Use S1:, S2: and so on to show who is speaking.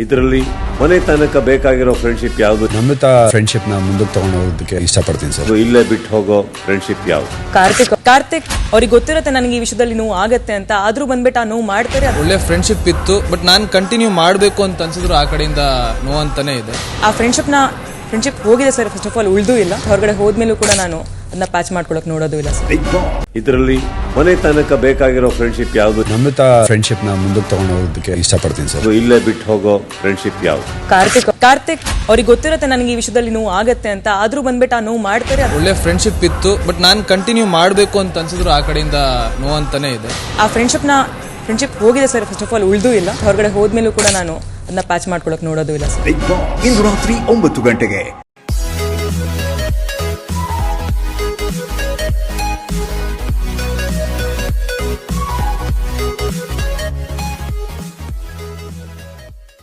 S1: ಇದರಲ್ಲಿ ಮನೆ ತನಕ ಬೇಕಾಗಿರೋ ಫ್ರೆಂಡ್ಶಿಪ್ ಯಾವುದು?
S2: ನಮ್ಮಿತ ಫ್ರೆಂಡ್ಶಿಪ್ ನ ಮುಂದಕ್ಕೆ ತಗೊಂಡು ಹೋಗೋದಕ್ಕೆ ಇಷ್ಟಪಡ್ತೀನಿ ಸರ್.
S1: ಇಲ್ಲೇ ಬಿಟ್ಟು ಹೋಗೋ ಫ್ರೆಂಡ್ಶಿಪ್ ಯಾವುದು?
S3: ಕಾರ್ತಿಕ್ ಅವ್ರಿಗೆ ಗೊತ್ತಿರುತ್ತೆ ನನಗೆ ಈ ವಿಷಯದಲ್ಲಿ ನೋವು ಆಗತ್ತೆ ಅಂತ, ಆದ್ರೂ ಬಂದ್ಬಿಟ್ಟು ಆ ನೋವು ಮಾಡ್ತಾರೆ.
S4: ಒಳ್ಳೆ ಫ್ರೆಂಡ್ಶಿಪ್ ಇತ್ತು, ಬಟ್ ನಾನು ಕಂಟಿನ್ಯೂ ಮಾಡಬೇಕು ಅಂತ ಅನ್ಸಿದ್ರು ಆ ಕಡೆಯಿಂದ ನೋವು ಅಂತಾನೆ ಇದೆ.
S3: ಆ ಫ್ರೆಂಡ್ಶಿಪ್ ಹೋಗಿದೆ ಸರ್. ಫಸ್ಟ್ ಆಫ್ ಆಲ್ ಉಳಿದೂ ಇಲ್ಲ, ಹೊರಗಡೆ ಹೋದ್ಮೇಲೂ ಕೂಡ ನಾನು ಅದನ್ನ ಪ್ಯಾಚ್ ಮಾಡ್ಕೊಳಕ್ ನೋಡೋದು ಇಲ್ಲ ಸರ್.
S1: ಇದರಲ್ಲಿ ಮನೆ ತನಕ ಬೇಕಾಗಿರೋ ಫ್ರೆಂಡ್ಶಿಪ್ ಯಾವುದು?
S2: ನಮ್ಮಿತ ಫ್ರೆಂಡ್ಶಿಪ್ ನ ಮುಂದಕ್ಕೆ ತಗೊಂಡು ಹೋಗೋದಕ್ಕೆ ಇಷ್ಟಪಡ್ತೀನಿ ಸರ್.
S1: ಇಲ್ಲೇ ಬಿಟ್ಟು ಹೋಗೋ ಫ್ರೆಂಡ್ಶಿಪ್ ಯಾವುದು?
S3: ಕಾರ್ತಿಕ್ ಅವ್ರಿಗೆ ಗೊತ್ತಿರುತ್ತೆ ನನಗೆ ಈ ವಿಷಯದಲ್ಲಿ ನೋವು ಆಗತ್ತೆ ಅಂತ, ಆದ್ರೂ ಬಂದ್ಬಿಟ್ಟು ಆ ನೋವು ಮಾಡ್ತಾರೆ.
S4: ಒಳ್ಳೆ ಫ್ರೆಂಡ್ಶಿಪ್ ಇತ್ತು, ಬಟ್ ನಾನು ಕಂಟಿನ್ಯೂ ಮಾಡಬೇಕು ಅಂತ ಅನ್ಸಿದ್ರು ಆ ಕಡೆಯಿಂದ ನೋವು ಅಂತಾನೆ ಇದೆ.
S3: ಆ ಫ್ರೆಂಡ್ಶಿಪ್ ಹೋಗಿದೆ ಸರ್. ಫಸ್ಟ್ ಆಫ್ ಆಲ್ ಉಳಿದೂ ಇಲ್ಲ, ಹೊರಗಡೆ ಹೋದ್ಮೇಲೂ ಕೂಡ ನಾನು ಅದನ್ನ ಪ್ಯಾಚ್ ಮಾಡ್ಕೊಳಕ್ ನೋಡೋದು ಇಲ್ಲ ಸರ್.
S5: ಇಂದು ರಾತ್ರಿ 9 ಗಂಟೆಗೆ